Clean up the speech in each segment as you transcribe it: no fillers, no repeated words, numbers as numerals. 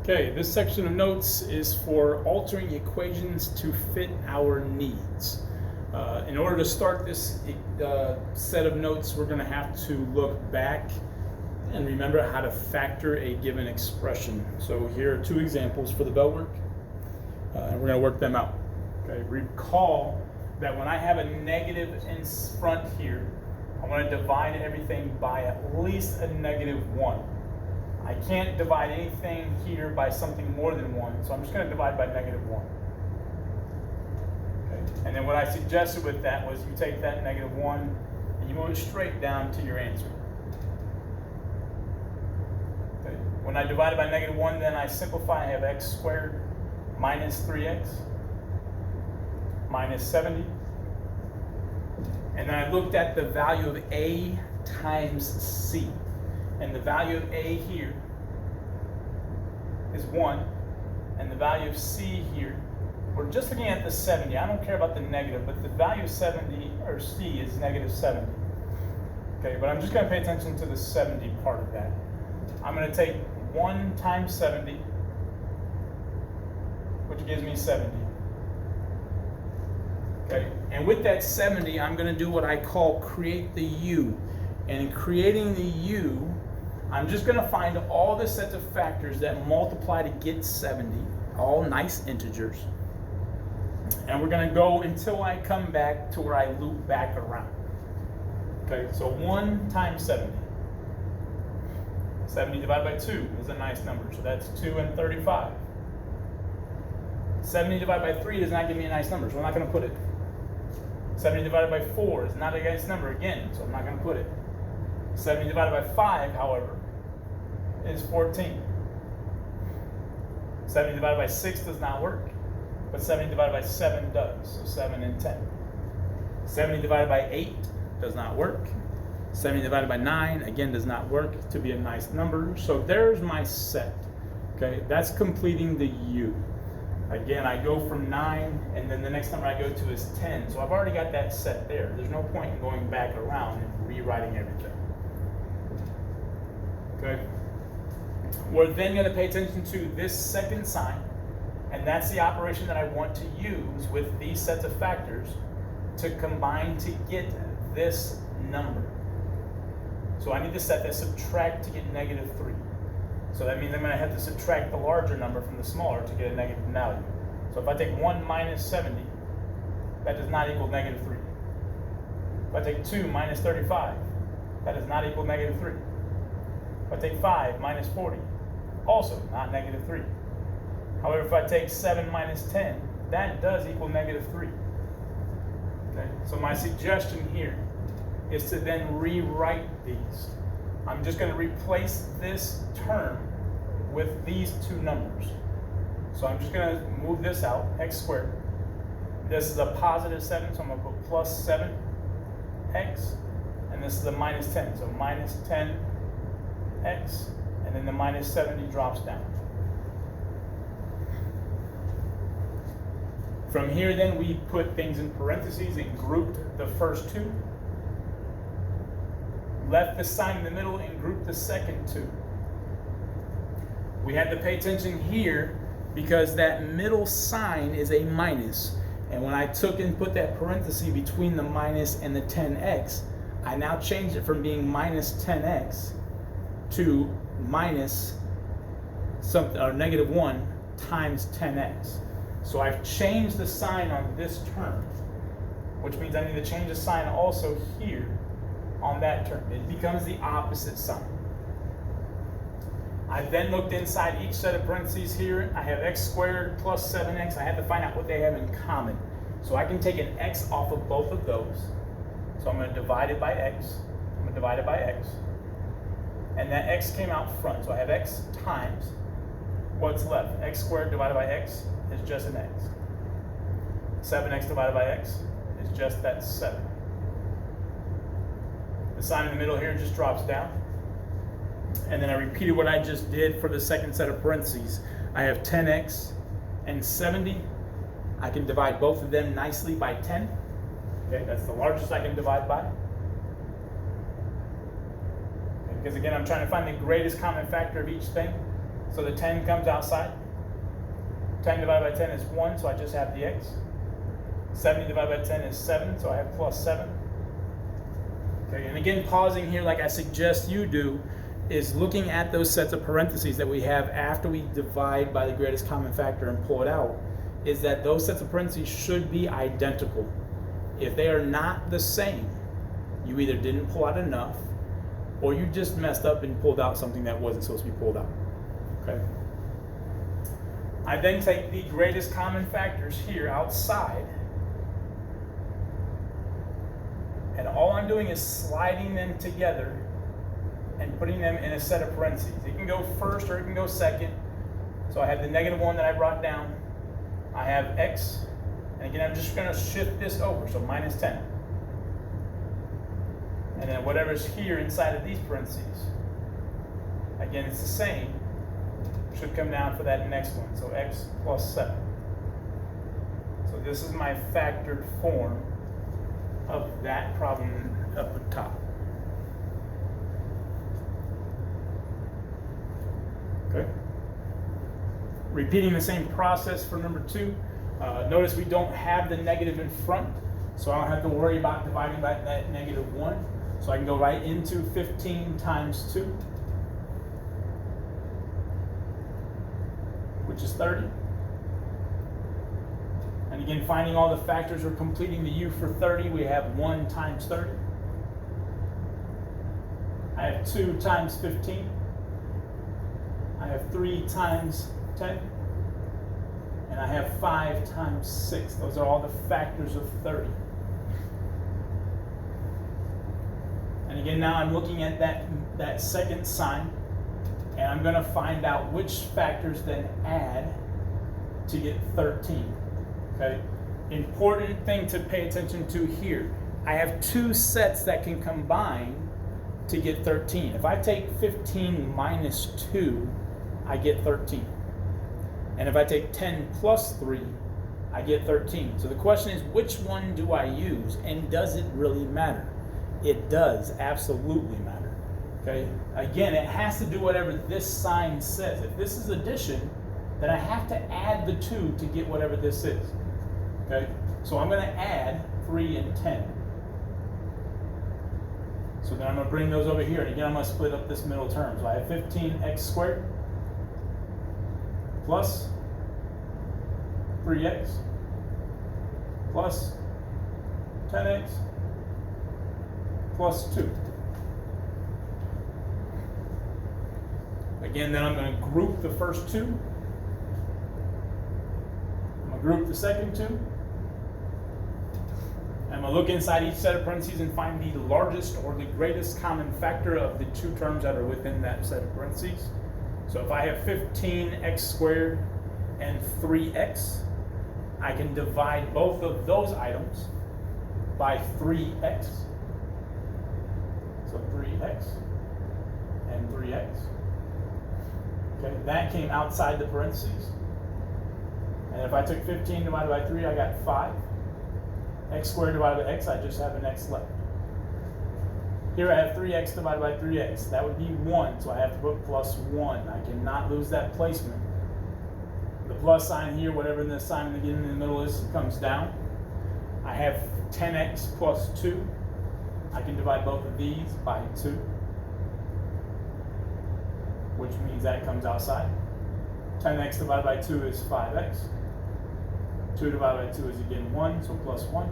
Okay, this section of notes is for altering equations to fit our needs. In order to start this set of notes, we're going to have to look back and remember how to factor a given expression. So here are two examples for the bell work, and we're going to work them out. Okay, recall that when I have a negative in front here, I want to divide everything by at least a -1. I can't divide anything here by something more than 1, so I'm just going to divide by -1. Okay. And then what I suggested with that was you take that -1 and you move it straight down to your answer. Okay. When I divide it by -1, then I simplify. I have x squared minus 3x minus 70. And then I looked at the value of a times c. And the value of a here is 1, and the value of c here, we're just looking at the 70. I don't care about the negative, but the value of 70, or c, is -70. Okay, but I'm just going to pay attention to the 70 part of that. I'm going to take 1 times 70, which gives me 70. Okay, and with that 70, I'm going to do what I call create the u. And in creating the u, I'm just going to find all the sets of factors that multiply to get 70, all nice integers. And we're going to go until I come back to where I loop back around. Okay, so 1 times 70. 70 divided by 2 is a nice number, so that's 2 and 35. 70 divided by 3 does not give me a nice number, so I'm not going to put it. 70 divided by 4 is not a nice number again, so I'm not going to put it. 70 divided by 5, however, is 14. 70 divided by 6 does not work, but 70 divided by 7 does, so 7 and 10. 70 divided by 8 does not work. 70 divided by 9, again, does not work to be a nice number. So there's my set. Okay, that's completing the u. Again, I go from 9, and then the next number I go to is 10. So I've already got that set there. There's no point in going back around and rewriting everything. Okay. We're then going to pay attention to this second sign, and that's the operation that I want to use with these sets of factors to combine to get this number. So I need to set that subtract to get -3. So that means I'm going to have to subtract the larger number from the smaller to get a negative value. So if I take 1 minus 70, that does not equal -3. If I take 2 minus 35, that does not equal -3. If I take 5 minus 40, also not -3. However, if I take 7 minus 10, that does equal -3. Okay? So my suggestion here is to then rewrite these. I'm just going to replace this term with these two numbers. So I'm just going to move this out, x squared. This is a positive 7, so I'm going to put plus 7x. And this is a minus 10, so minus 10x. And then the minus 70 drops down. From here, then, we put things in parentheses and grouped the first two. Left the sign in the middle and grouped the second two. We had to pay attention here because that middle sign is a minus. And when I took and put that parenthesis between the minus and the 10x, I now changed it from being minus 10x to minus something, or -1 times 10x. So I've changed the sign on this term, which means I need to change the sign also here on that term. It becomes the opposite sign. I then looked inside each set of parentheses here. I have x squared plus 7x. I had to find out what they have in common. So I can take an x off of both of those. So I'm going to divide it by x. I'm going to divide it by x. And that x came out front. So I have x times what's left. X squared divided by x is just an x. 7x divided by x is just that 7. The sign in the middle here just drops down. And then I repeated what I just did for the second set of parentheses. I have 10x and 70. I can divide both of them nicely by 10. Okay, that's the largest I can divide by. Okay, because again, I'm trying to find the greatest common factor of each thing. So the 10 comes outside. 10 divided by 10 is 1, so I just have the x. 70 divided by 10 is 7, so I have plus 7. Okay, and again, pausing here like I suggest you do is looking at those sets of parentheses that we have after we divide by the greatest common factor and pull it out, is that those sets of parentheses should be identical. If they are not the same, you either didn't pull out enough or you just messed up and pulled out something that wasn't supposed to be pulled out. Okay. I then take the greatest common factors here outside, and all I'm doing is sliding them together and putting them in a set of parentheses. It can go first or it can go second. So I have the -1 that I brought down. I have x, and again I'm just going to shift this over, so minus 10. And then whatever's here inside of these parentheses, again it's the same, should come down for that next one, so x plus 7. So this is my factored form of that problem up at top. Okay. Repeating the same process for number 2. Notice we don't have the negative in front, so I don't have to worry about dividing by that -1. So I can go right into 15 times 2, which is 30. And again, finding all the factors or completing the u for 30, we have 1 times 30. I have 2 times 15. I have 3 times 10. And I have 5 times 6. Those are all the factors of 30. And again, now I'm looking at that second sign, and I'm going to find out which factors then add to get 13. Okay? Important thing to pay attention to here. I have 2 sets that can combine to get 13. If I take 15 minus 2, I get 13. And if I take 10 plus 3, I get 13. So the question is, which one do I use, and does it really matter? It does absolutely matter. Okay? Again, it has to do whatever this sign says. If this is addition, then I have to add the 2 to get whatever this is. Okay? So I'm going to add 3 and 10. So then I'm going to bring those over here. And again, I'm going to split up this middle term. So I have 15x squared plus 3x plus 10x plus 2. Again, then I'm going to group the first 2. I'm going to group the second 2. I'm going to look inside each set of parentheses and find the largest or the greatest common factor of the 2 terms that are within that set of parentheses. So if I have 15x squared and 3x, I can divide both of those items by 3x. So 3x and 3x. Okay, that came outside the parentheses. And if I took 15 divided by 3, I got 5. X squared divided by x, I just have an x left. Here I have 3x divided by 3x. That would be 1, so I have to put plus 1. I cannot lose that placement. The plus sign here, whatever the sign again in the middle is, comes down. I have 10x plus 2. I can divide both of these by 2, which means that comes outside. 10x divided by 2 is 5x. 2 divided by 2 is again 1, so plus 1.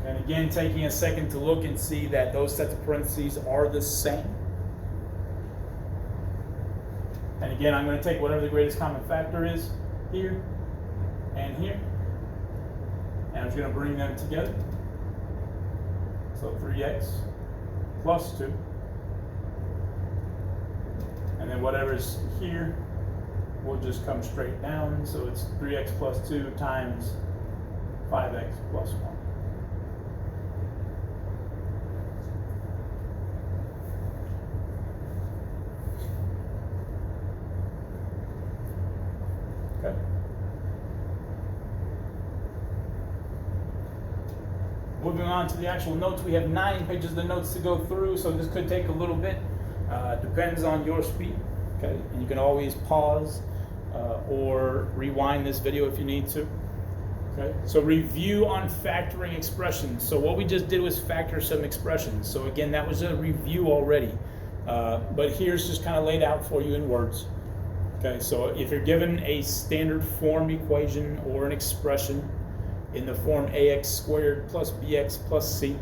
And again, taking a second to look and see that those sets of parentheses are the same. And again, I'm going to take whatever the greatest common factor is here and here, and I'm just going to bring them together. So 3x plus 2. And then whatever's here will just come straight down. So it's 3x plus 2 times 5x plus 1. Okay. Moving on to the actual notes, we have 9 pages of the notes to go through, so this could take a little bit. Depends on your speed. Okay, and you can always pause or rewind this video if you need to. Okay, so review on factoring expressions. So what we just did was factor some expressions. So again, that was a review already, but here's just kind of laid out for you in words. Okay, so if you're given a standard form equation or an expression in the form ax squared plus bx plus c,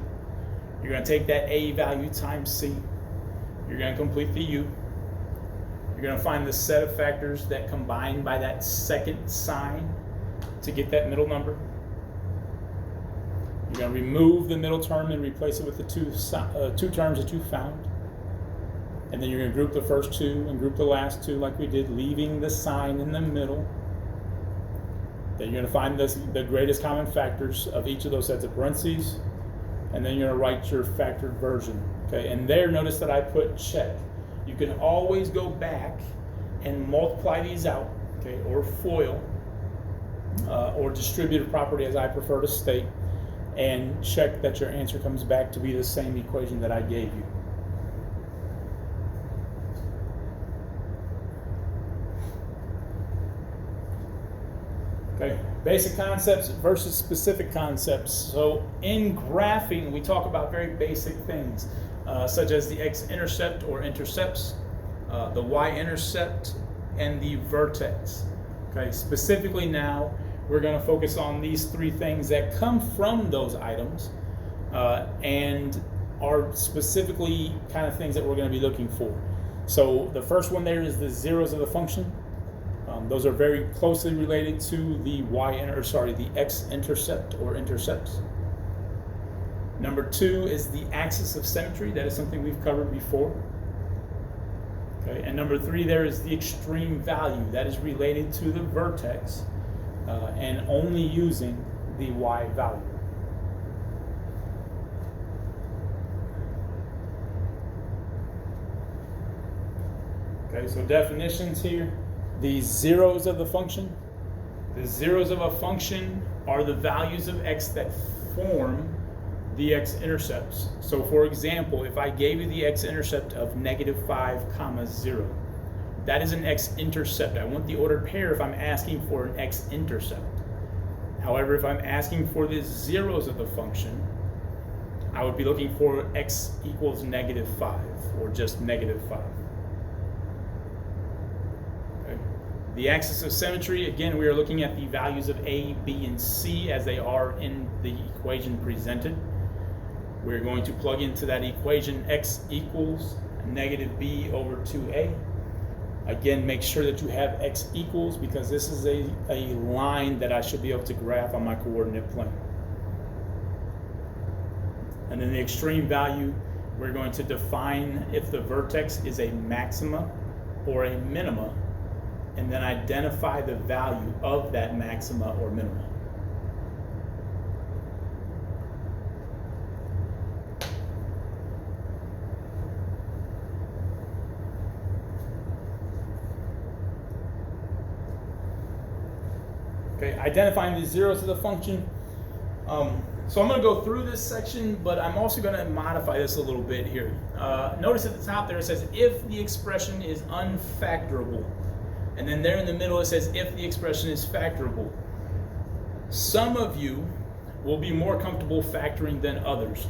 you're going to take that a value times c. You're going to complete the u. You're going to find the set of factors that combine by that second sign to get that middle number. You're going to remove the middle term and replace it with the two terms that you found. And then you're going to group the first two and group the last two like we did, leaving the sign in the middle. Then you're going to find the greatest common factors of each of those sets of parentheses. And then you're going to write your factored version. Okay, and there, notice that I put check. You can always go back and multiply these out, okay, or FOIL, or distributive property as I prefer to state, and check that your answer comes back to be the same equation that I gave you. Okay, basic concepts versus specific concepts. So in graphing, we talk about very basic things, such as the x-intercept or intercepts, the y-intercept, and the vertex. Okay, specifically now, we're going to focus on these three things that come from those items and are specifically kind of things that we're going to be looking for. So the first one there is the zeros of the function. Those are very closely related to the the x-intercept or intercepts. Number two is the axis of symmetry. That is something we've covered before. Okay, and number three there is the extreme value. That is related to the vertex and only using the y value. Okay, so definitions here. The zeros of the function. The zeros of a function are the values of x that form the x-intercepts. So for example, if I gave you the x-intercept of -5, 0, that is an x-intercept. I want the ordered pair if I'm asking for an x-intercept. However, if I'm asking for the zeros of the function, I would be looking for x equals -5 or just -5. The axis of symmetry, again, we are looking at the values of a, b, and c as they are in the equation presented. We're going to plug into that equation x equals -b over 2a. Again, make sure that you have x equals because this is a line that I should be able to graph on my coordinate plane. And then the extreme value, we're going to define if the vertex is a maxima or a minima, and then identify the value of that maxima or minima. Okay, identifying the zeros of the function. So I'm going to go through this section, but I'm also going to modify this a little bit here. Notice at the top there it says if the expression is unfactorable. And then there in the middle it says if the expression is factorable. Some of you will be more comfortable factoring than others.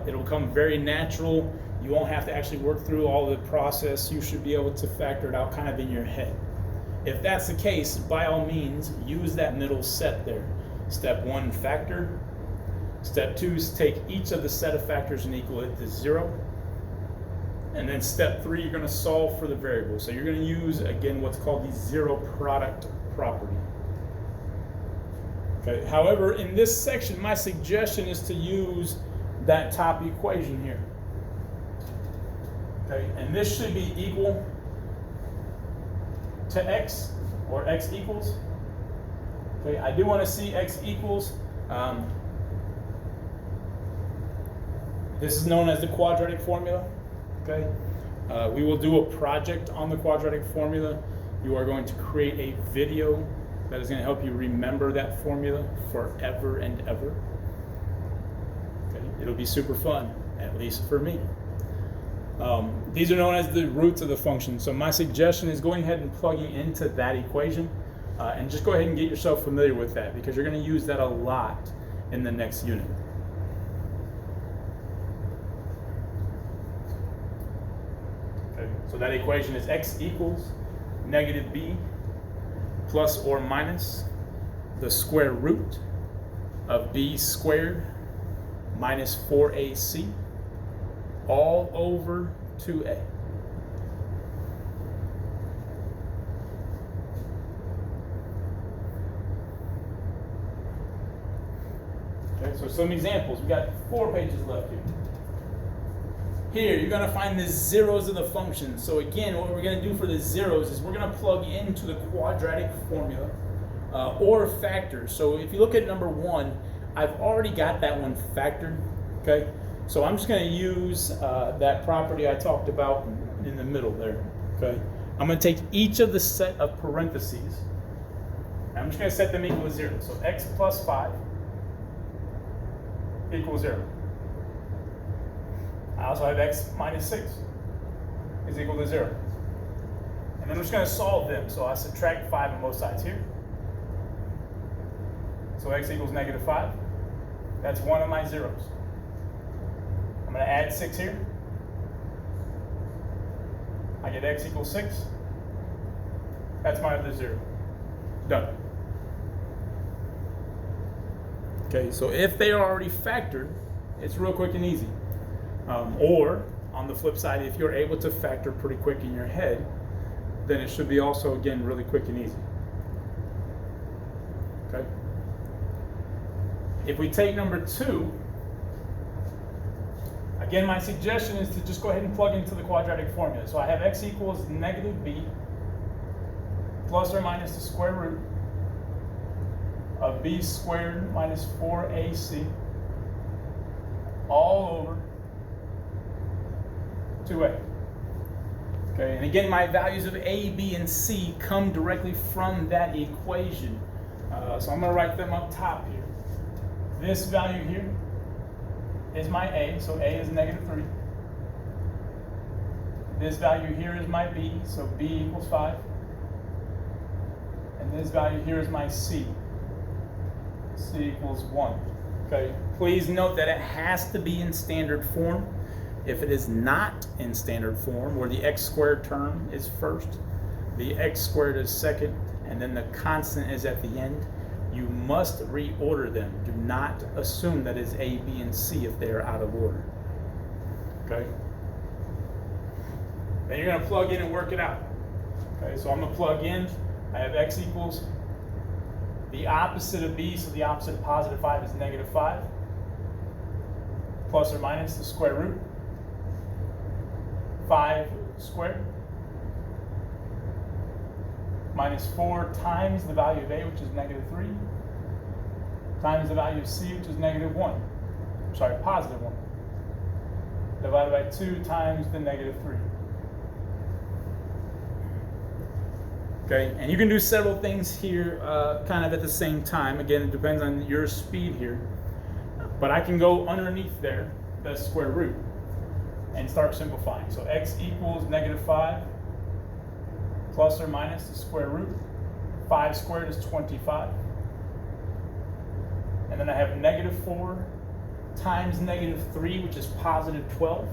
It'll come very natural. You won't have to actually work through all the process. You should be able to factor it out kind of in your head. If that's the case, by all means, use that middle set there. Step 1, factor. Step 2 is take each of the set of factors and equal it to 0. And then step 3, you're going to solve for the variable. So you're going to use, again, what's called the zero product property. Okay. However, in this section, my suggestion is to use that top equation here. Okay, and this should be equal to x, or x equals. Okay, I do want to see x equals. This is known as the quadratic formula. Okay, we will do a project on the quadratic formula. You are going to create a video that is going to help you remember that formula forever and ever. Okay, it'll be super fun, at least for me. These are known as the roots of the function. So my suggestion is going ahead and plugging into that equation, and just go ahead and get yourself familiar with that, because you're going to use that a lot in the next unit. Okay, so that equation is x equals negative b plus or minus the square root of b squared minus 4ac all over 2a. Okay, so some examples. We've got 4 pages left here. Here, you're going to find the zeros of the function. So again, what we're going to do for the zeros is we're going to plug into the quadratic formula or factors. So if you look at number 1, I've already got that one factored. Okay, so I'm just going to use that property I talked about in the middle there. Okay, I'm going to take each of the set of parentheses. I'm just going to set them equal to 0. So x plus 5 equals 0. I also have x minus 6 is equal to 0. And then I'm just going to solve them. So I subtract 5 on both sides here. So x equals negative 5. That's one of my zeros. I'm going to add 6 here. I get x equals 6. That's my other 0. Done. Okay, so if they are already factored, it's real quick and easy. Or, on the flip side, if you're able to factor pretty quick in your head, then it should be also, again, really quick and easy. Okay? If we take number 2, again, my suggestion is to just go ahead and plug into the quadratic formula. So I have x equals negative b plus or minus the square root of b squared minus 4ac all over 2a. Okay, and again, my values of a, b, and c come directly from that equation. So I'm going to write them up top here. This value here is my a, so a is negative 3. This value here is my b, so b equals 5. And this value here is my c. C equals 1. Okay, please note that it has to be in standard form. If it is not in standard form, where the x squared term is first, the x squared is second, and then the constant is at the end, you must reorder them. Do not assume that it's a, b, and c if they are out of order. Okay? Then you're going to plug in and work it out. Okay, so I'm going to plug in. I have x equals the opposite of b, so the opposite of positive 5 is negative 5, plus or minus the square root. 5 squared minus 4 times the value of a, which is negative 3, times the value of c, which is negative 1. Sorry, positive 1. Divided by 2 times the negative 3. Okay, and you can do several things here kind of at the same time. Again, it depends on your speed here. But I can go underneath there, the square root, and start simplifying. So x equals negative 5 plus or minus the square root. 5 squared is 25. And then I have negative 4 times negative 3, which is positive 12.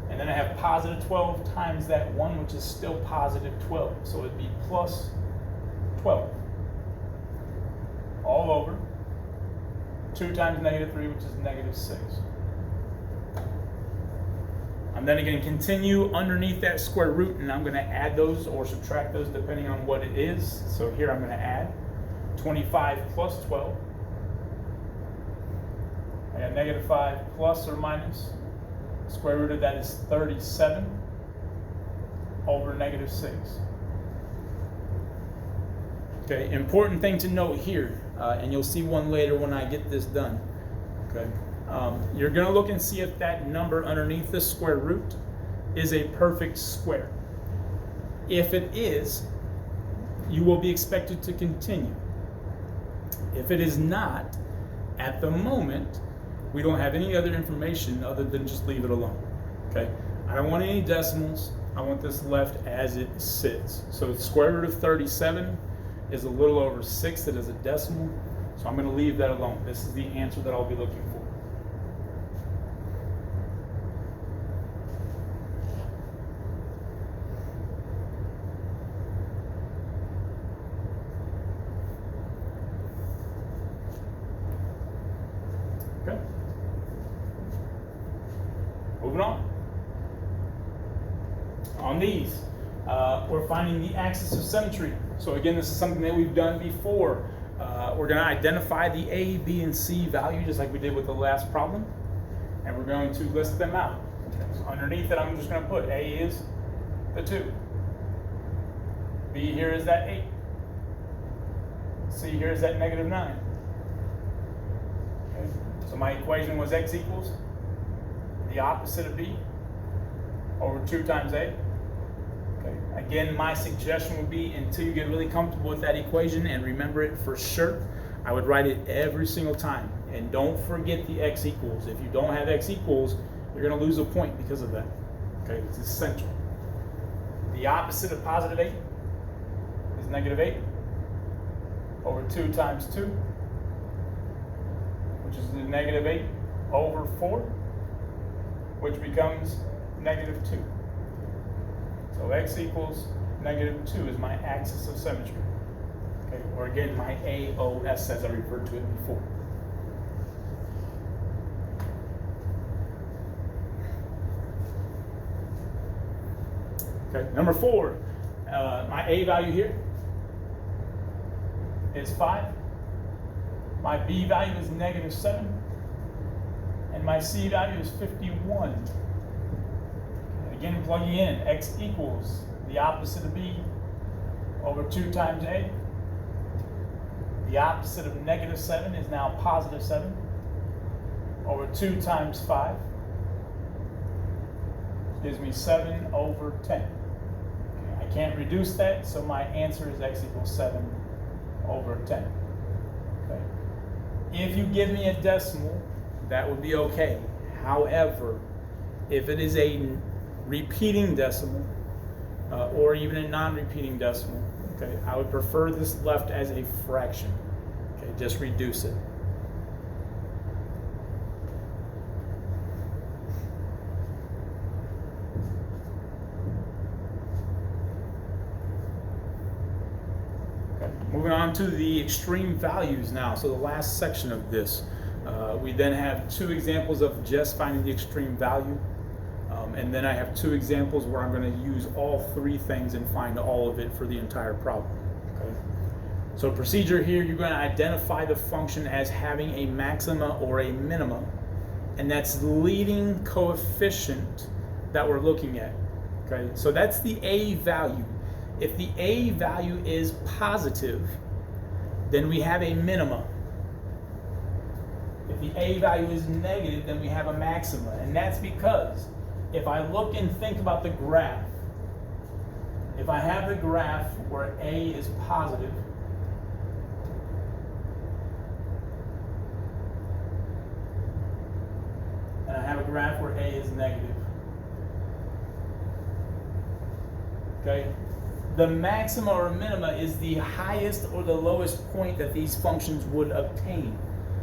And then I have positive 12 times that 1, which is still positive 12. So it'd be plus 12. All over 2 times negative 3, which is negative 6. I'm then going to continue underneath that square root, and I'm going to add those or subtract those depending on what it is. So here I'm going to add 25 plus 12. I got negative 5 plus or minus. Square root of that is 37 over negative 6. Okay, important thing to note here, and you'll see one later when I get this done. Okay. You're going to look and see if that number underneath the square root is a perfect square. If it is, you will be expected to continue. If it is not, at the moment, we don't have any other information other than just leave it alone. Okay. I don't want any decimals. I want this left as it sits. So the square root of 37 is a little over 6. It is a decimal. So I'm going to leave that alone. This is the answer that I'll be looking for. Okay. Moving on. On these, we're finding the axis of symmetry. So again, this is something that we've done before. We're going to identify the A, B, and C value just like we did with the last problem. And we're going to list them out. So underneath it, I'm just going to put A is the 2. B here is that 8. C here is that -9. Okay. So my equation was x equals the opposite of B over 2 times A. Okay. Again, my suggestion would be until you get really comfortable with that equation and remember it for sure, I would write it every single time. And don't forget the x equals. If you don't have x equals, you're going to lose a point because of that. Okay, it's essential. The opposite of positive 8 is -8 over 2 times 2, which is the -8 over 4, which becomes -2. So x equals -2 is my axis of symmetry. Okay, or again, my AOS as I referred to it before. Okay, number 4, my A value here is 5. My B value is -7. And my C value is 51. Again, plugging in, x equals the opposite of B over 2 times A. The opposite of -7 is now +7 over 2 times 5. Gives me 7 over 10. Okay, I can't reduce that, so my answer is x equals 7 over 10. Okay. If you give me a decimal, that would be okay. However, if it is a repeating decimal or even a non-repeating decimal, okay, I would prefer this left as a fraction. Okay, just reduce it. Okay, moving on to the extreme values now. So the last section of this, we then have 2 examples of just finding the extreme value. And then I have 2 examples where I'm going to use all 3 things and find all of it for the entire problem. Okay. So procedure here, you're going to identify the function as having a maxima or a minima, and that's the leading coefficient that we're looking at. Okay. So that's the A value. If the A value is positive, then we have a minima. If the A value is negative, then we have a maxima, and that's because if I look and think about the graph, if I have the graph where A is positive, and I have a graph where A is negative, okay, the maxima or minima is the highest or the lowest point that these functions would obtain.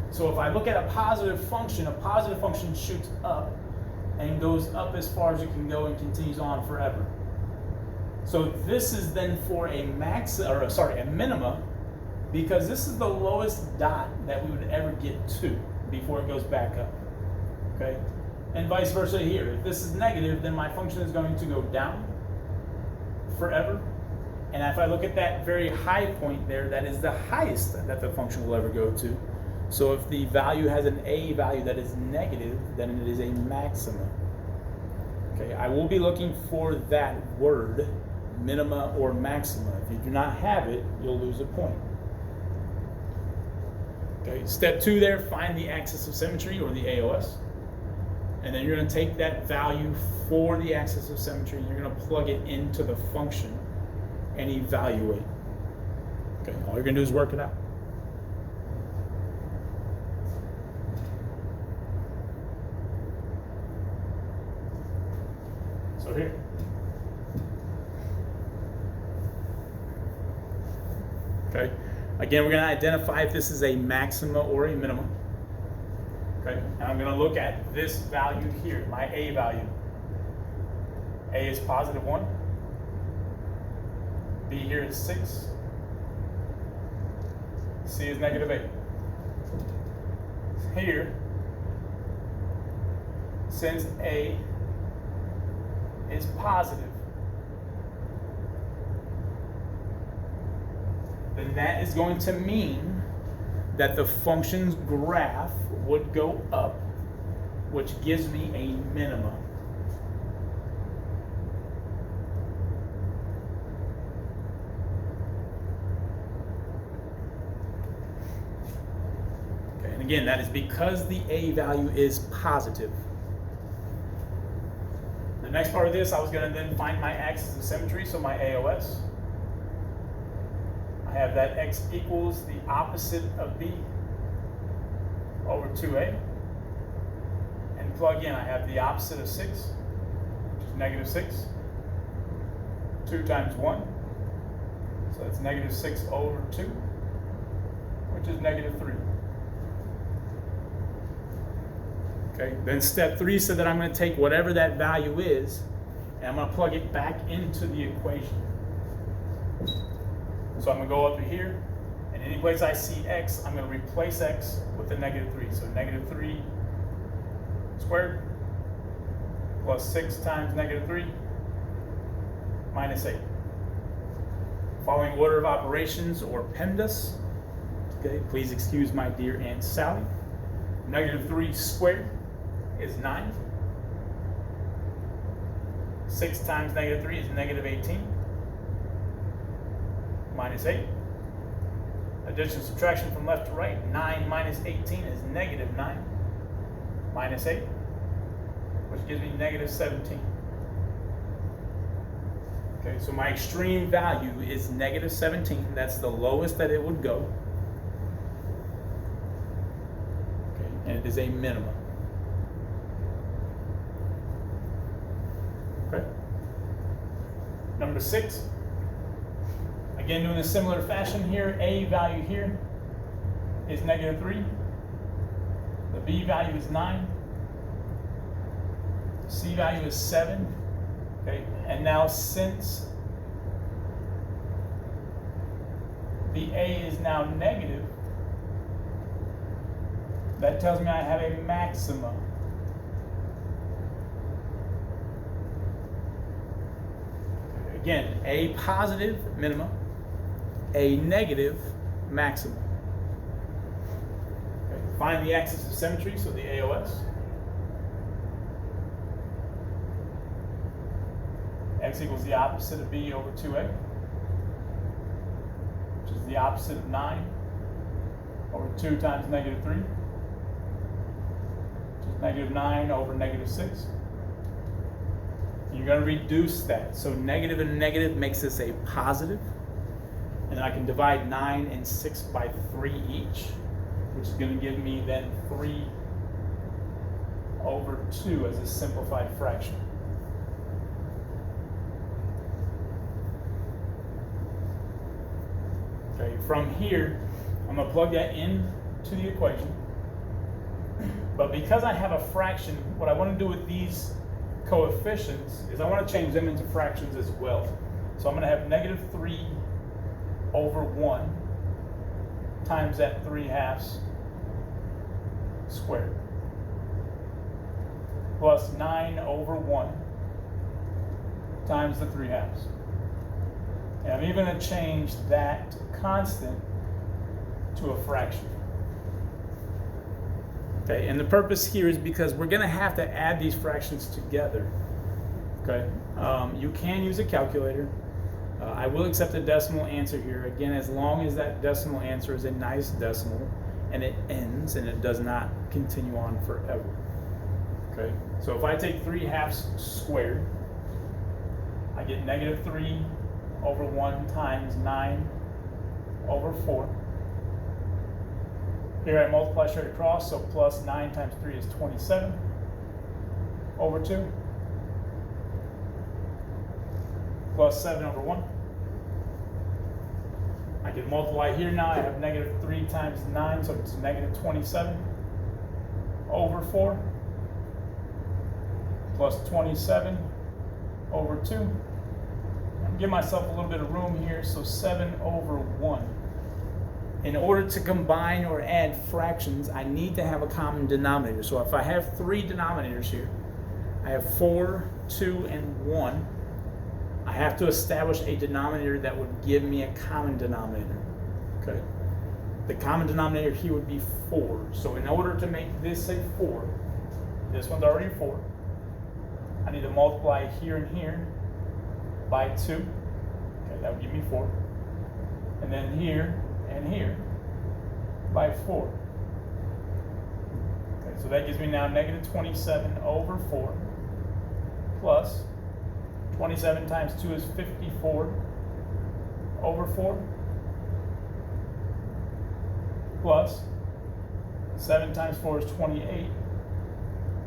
So if I look at a positive function shoots up and goes up as far as it can go and continues on forever. So this is then for a minima, because this is the lowest dot that we would ever get to before it goes back up. Okay? And vice versa here. If this is negative, then my function is going to go down forever. And if I look at that very high point there, that is the highest that the function will ever go to. So if the value has an A value that is negative, then it is a maxima. Okay, I will be looking for that word, minima or maxima. If you do not have it, you'll lose a point. Okay, step 2 there, find the axis of symmetry or the AOS. And then you're going to take that value for the axis of symmetry and you're going to plug it into the function and evaluate. Okay, all you're going to do is work it out. over here. Okay. Again, we're going to identify if this is a maxima or a minimum. Okay. And I'm going to look at this value here, my A value. A is positive 1. B here is 6. C is negative 8. Here, since A is positive, then that is going to mean that the function's graph would go up, which gives me a minimum. Okay, and again, that is because the A value is positive. The next part of this, I was going to then find my axis of symmetry, so my AOS. I have that x equals the opposite of b over 2a. And plug in, I have the opposite of 6, which is negative 6. 2 times 1, so that's negative 6 over 2, which is negative 3. Okay, then step 3 said that I'm going to take whatever that value is, and I'm going to plug it back into the equation. So I'm going to go up to here, and any place I see x, I'm going to replace x with the negative 3. So negative 3 squared plus 6 times negative 3 minus 8. Following order of operations, or PEMDAS. Okay, please excuse my dear Aunt Sally. Negative 3 squared is 9. 6 times negative 3 is negative 18. Minus 8. Addition, subtraction from left to right. 9 minus 18 is negative 9. Minus 8, which gives me negative 17. Okay, so my extreme value is negative 17. That's the lowest that it would go. Okay, and it is a minimum. Okay. Number 6. Again, doing a similar fashion here, A value here is negative 3. The B value is 9. C value is 7. Okay, and now since the A is now negative, that tells me I have a maxima. Again, A positive, minimum. A negative, maximum. Okay. Find the axis of symmetry, so the AOS. X equals the opposite of b over 2a, which is the opposite of 9 over 2 times negative 3, which is negative 9 over negative 6. You're going to reduce that. So negative and negative makes this a positive. And I can divide 9 and 6 by 3 each, which is going to give me then 3 over 2 as a simplified fraction. Okay, from here, I'm going to plug that into the equation. But because I have a fraction, what I want to do with these coefficients is I want to change them into fractions as well. So I'm going to have negative 3 over 1 times that 3/2 squared plus 9 over 1 times the 3/2. And I'm even going to change that constant to a fraction. Okay, and the purpose here is because we're going to have to add these fractions together. Okay, you can use a calculator. I will accept a decimal answer here, again, as long as that decimal answer is a nice decimal and it ends and it does not continue on forever. Okay, so if I take 3/2 squared, I get negative 3 over 1 times 9 over 4. Here I multiply straight across, so plus 9 times 3 is 27 over 2. plus 7 over 1. I can multiply here now. I have negative 3 times 9, so it's negative 27 over 4 plus 27 over 2. I'll give myself a little bit of room here, so 7 over 1. In order to combine or add fractions, I need to have a common denominator. So if I have 3 denominators here, I have 4, 2, and 1. I have to establish a denominator that would give me a common denominator. Okay. The common denominator here would be 4. So in order to make this a 4, this one's already 4. I need to multiply here and here by 2. Okay, that would give me 4. And then here and here by 4. Okay, so that gives me now negative 27 over 4 plus 27 times 2 is 54 over 4 plus 7 times 4 is 28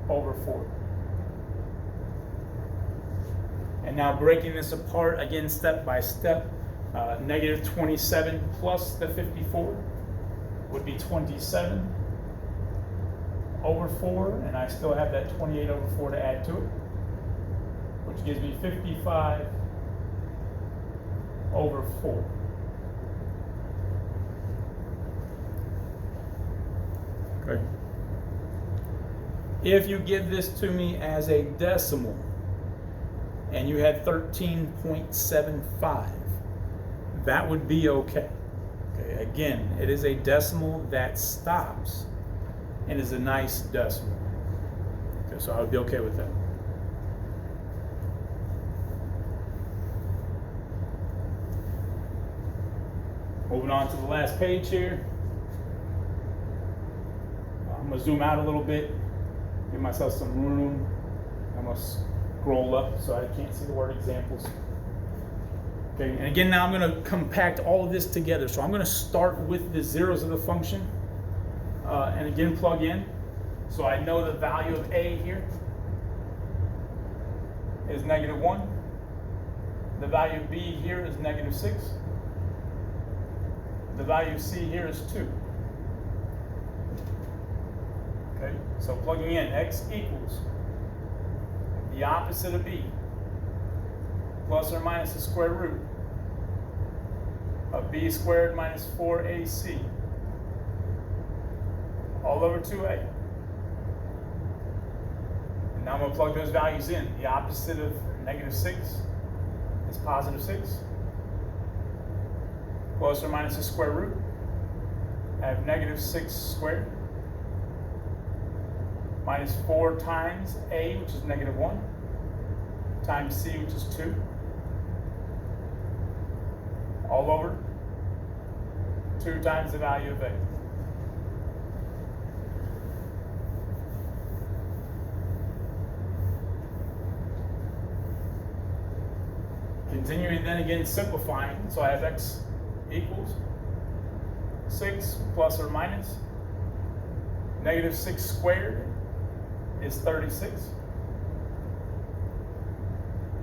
over 4. And now breaking this apart again step by step, negative 27 plus the 54 would be 27 over 4, and I still have that 28 over 4 to add to it, which gives me 55 over 4. Okay. If you give this to me as a decimal and you had 13.75, that would be okay. Okay. Again, it is a decimal that stops and is a nice decimal. Okay, so I would be okay with that. Moving on to the last page here. I'm going to zoom out a little bit, give myself some room. I'm going to scroll up so I can't see the word examples. Okay, and again, now I'm going to compact all of this together. So I'm going to start with the zeros of the function and again plug in. So I know the value of A here is negative 1. The value of B here is negative 6. The value of C here is 2. Okay, so plugging in, x equals the opposite of b plus or minus the square root of b squared minus 4ac all over 2a. And now I'm going to plug those values in. The opposite of negative 6 is positive 6 plus or minus the square root. I have negative 6 squared minus 4 times a, which is negative 1, times c, which is 2, all over 2 times the value of a. Continuing then again simplifying, so I have x equals 6 plus or minus negative 6 squared is 36.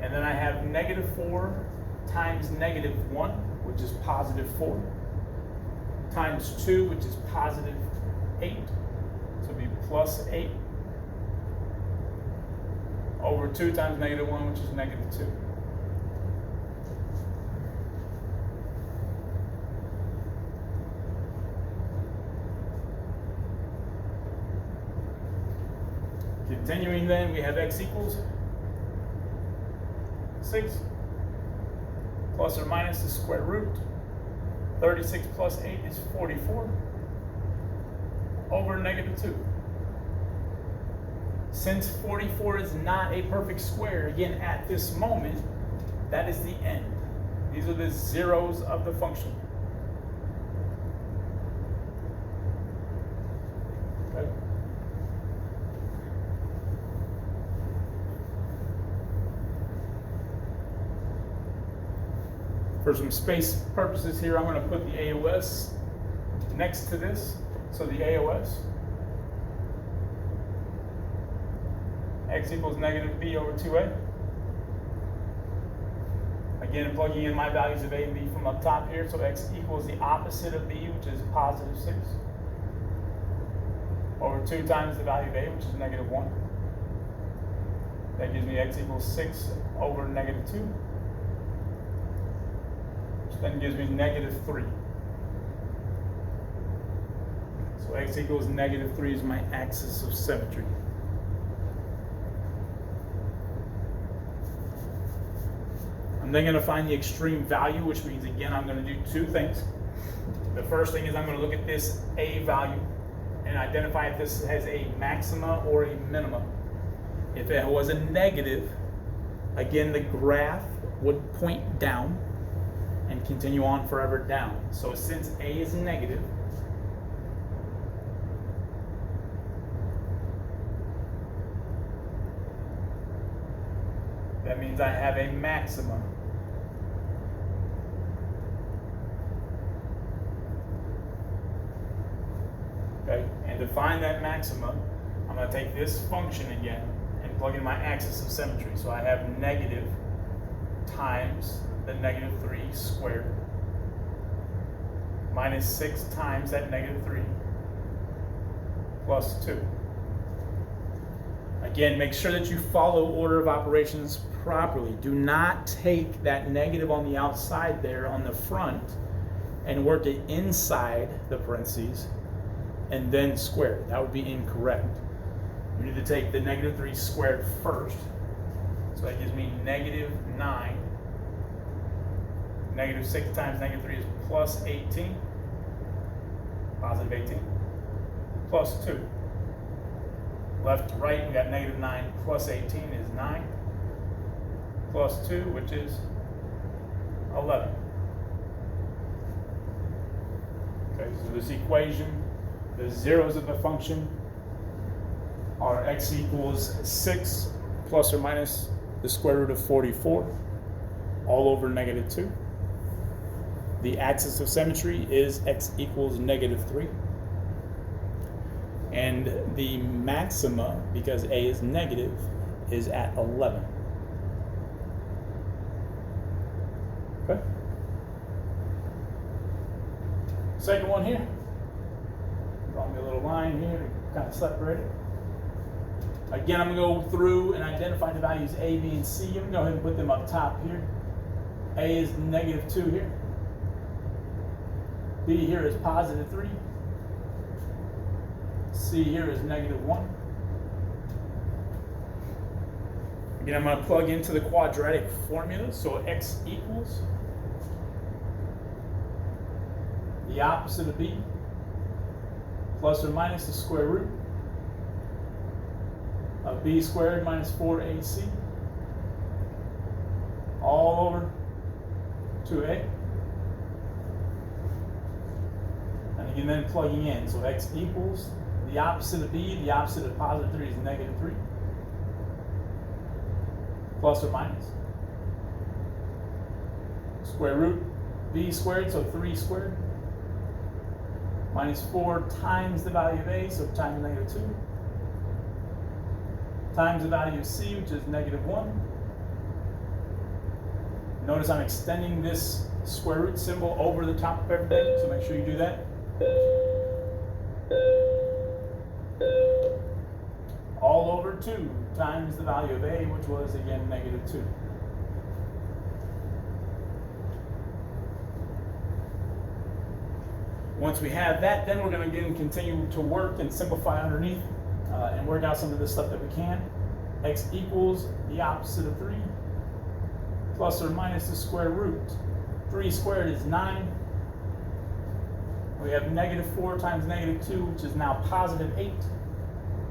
And then I have negative 4 times negative 1, which is positive 4, times 2, which is positive 8. So it'd be plus 8 over 2 times negative 1, which is negative 2. Continuing then, we have x equals 6 plus or minus the square root. 36 plus 8 is 44 over negative 2. Since 44 is not a perfect square, again, at this moment, that is the end. These are the zeros of the function. Okay. For some space purposes here, I'm going to put the AOS next to this. So the AOS, x equals negative b over 2a. Again, plugging in my values of A and B from up top here. So x equals the opposite of B, which is positive 6, over 2 times the value of A, which is negative 1. That gives me x equals 6 over negative 2, which then gives me negative 3. So x equals negative 3 is my axis of symmetry. I'm then going to find the extreme value, which means, again, I'm going to do 2 things. The first thing is I'm going to look at this A value and identify if this has a maxima or a minima. If it was a negative, again, the graph would point down and continue on forever down. So since A is negative, that means I have a maximum. Okay, and to find that maximum, I'm going to take this function again and plug in my axis of symmetry. So I have negative times the negative 3 squared minus 6 times that negative 3 plus 2. Again, make sure that you follow order of operations properly. Do not take that negative on the outside there on the front and work it inside the parentheses and then square it. That would be incorrect. You need to take the negative 3 squared first. So that gives me negative 9. Negative 6 times negative 3 is plus 18. Positive 18. Plus 2. Left to right, we got negative 9 plus 18 is 9. Plus 2, which is 11. Okay, so this equation, the zeros of the function are x equals 6 plus or minus the square root of 44 all over negative 2. The axis of symmetry is x equals negative 3. And the maxima, because A is negative, is at 11. Okay. Second one here. Draw me a little line here to kind of separate it. Again, I'm going to go through and identify the values A, B, and C. I'm going to go ahead and put them up top here. A is negative 2 here. B here is positive 3. C here is negative 1. Again, I'm going to plug into the quadratic formula. So x equals the opposite of B plus or minus the square root of B squared minus 4AC all over 2A. And again, then plugging in. So x equals the opposite of B, the opposite of positive 3 is negative 3. Plus or minus. Square root B squared, so 3 squared. Minus 4 times the value of A, so times negative 2. Times the value of C, which is negative 1. Notice I'm extending this square root symbol over the top of everything, so make sure you do that. All over 2 times the value of A, which was, again, negative 2. Once we have that, then we're going to again continue to work and simplify underneath and work out some of the stuff that we can. X equals the opposite of 3 plus or minus the square root. 3 squared is 9. We have negative 4 times negative 2, which is now positive 8,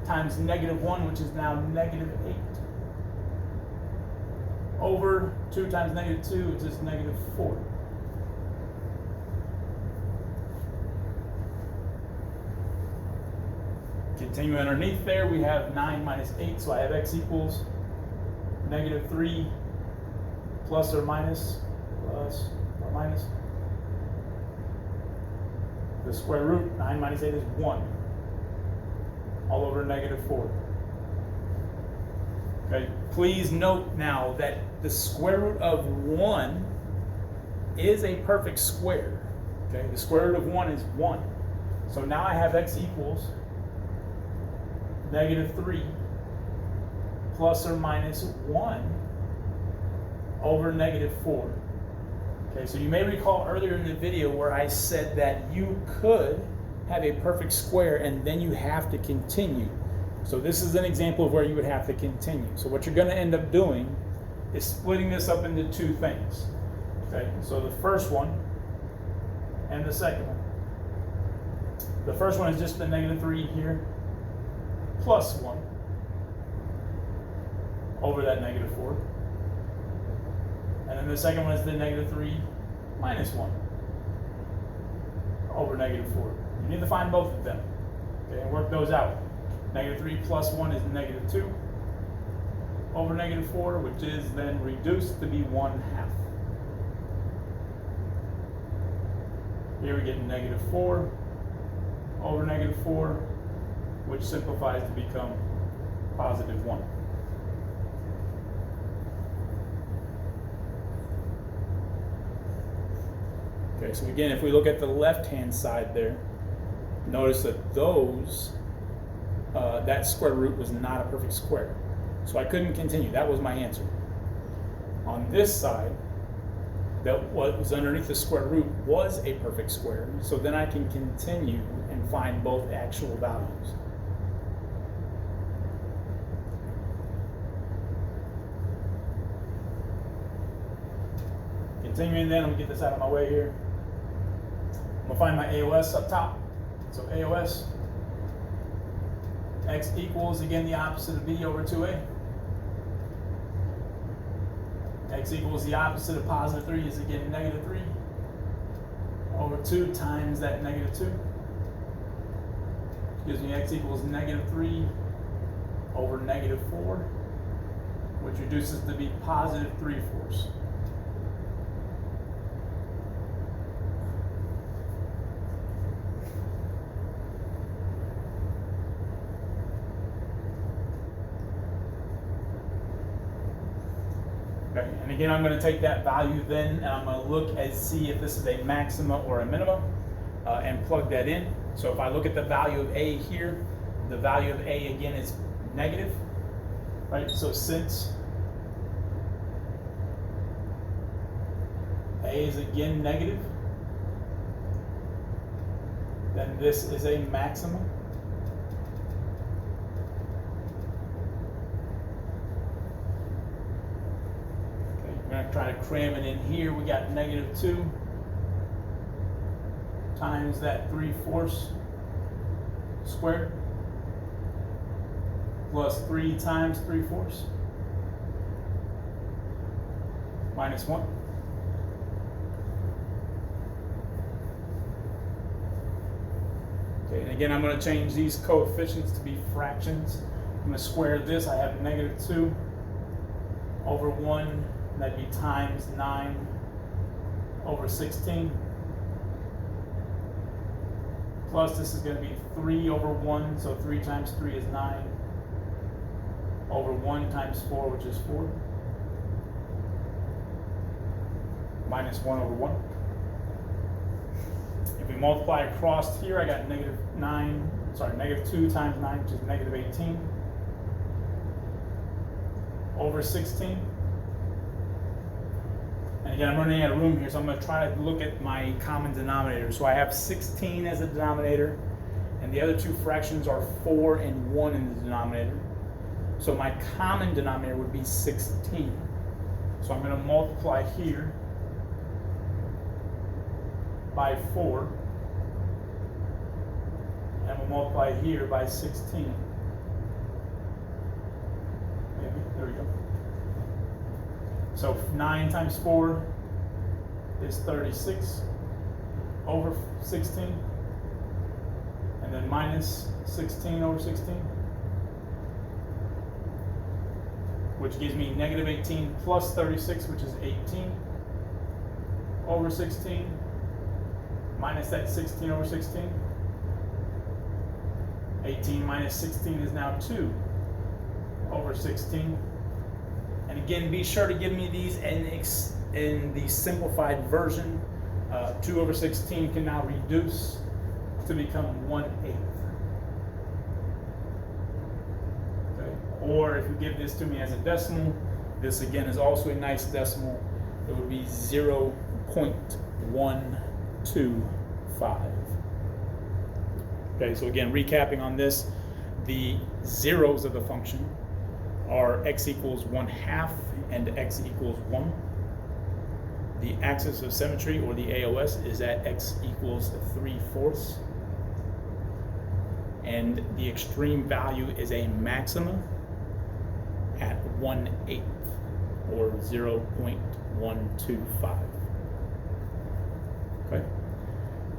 times negative 1, which is now negative 8, over 2 times negative 2, which is negative 4. Continue underneath there, we have 9 minus 8, so I have x equals negative 3 plus or minus the square root. 9 minus 8 is 1, all over negative 4. Okay, please note now that the square root of 1 is a perfect square. Okay, the square root of 1 is 1. So now I have x equals -3 plus or minus 1 over -4. Okay, so you may recall earlier in the video where I said that you could have a perfect square and then you have to continue. So this is an example of where you would have to continue. So what you're going to end up doing is splitting this up into two things. Okay, so the first one and the second one. The first one is just the -3 here plus 1 over that -4. And then the second one is the -3 minus 1 over -4. You need to find both of them, okay, and work those out. -3 plus 1 is -2 over -4, which is then reduced to be 1/2. Here we get -4 over -4, which simplifies to become +1. Okay, so again, if we look at the left-hand side there, notice that that square root was not a perfect square. So I couldn't continue. That was my answer. On this side, that what was underneath the square root was a perfect square. So then I can continue and find both actual values. Continuing then, I'm gonna get this out of my way here. I'm gonna find my AOS up top. So AOS, x equals, again, the opposite of b over 2a. X equals the opposite of +3 is again -3 over 2 times that -2. Gives me x equals -3 over -4, which reduces to be +3/4. Okay, and again, I'm going to take that value then, and I'm going to look and see if this is a maxima or a minima, and plug that in. So if I look at the value of a here, the value of a again is negative, right? So since a is again negative, then this is a maxima. I'm going to try to cram it in here. We got -2 times that 3/4 squared plus 3 times 3/4 minus 1. Okay, and again, I'm going to change these coefficients to be fractions. I'm going to square this. I have -2 over 1. That'd be times 9 over 16. Plus this is going to be 3 over 1, so 3 times 3 is 9 over 1 times 4, which is 4. Minus 1 over 1. If we multiply across here, I got -2 times 9, which is -18 over 16. And again, I'm running out of room here, so I'm going to try to look at my common denominator. So I have 16 as a denominator, and the other two fractions are 4 and 1 in the denominator. So my common denominator would be 16. So I'm going to multiply here by 4, and we'll multiply here by 16. Maybe, there we go. So 9 times 4 is 36 over 16, and then minus 16 over 16, which gives me -18 plus 36, which is 18 over 16, minus that 16 over 16. 18 minus 16 is now 2 over 16. And again, be sure to give me these in in the simplified version, 2 over 16 can now reduce to become 1/8. Okay. Or if you give this to me as a decimal, this again is also a nice decimal. It would be 0.125. Okay, so again, recapping on this, the zeros of the function are x equals 1/2 and x equals 1. The axis of symmetry, or the AOS, is at x equals 3/4. And the extreme value is a maxima at 1/8, or 0.125. Okay.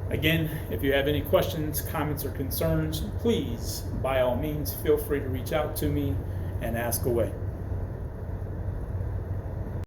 Again, if you have any questions, comments, or concerns, please, by all means, feel free to reach out to me and ask away.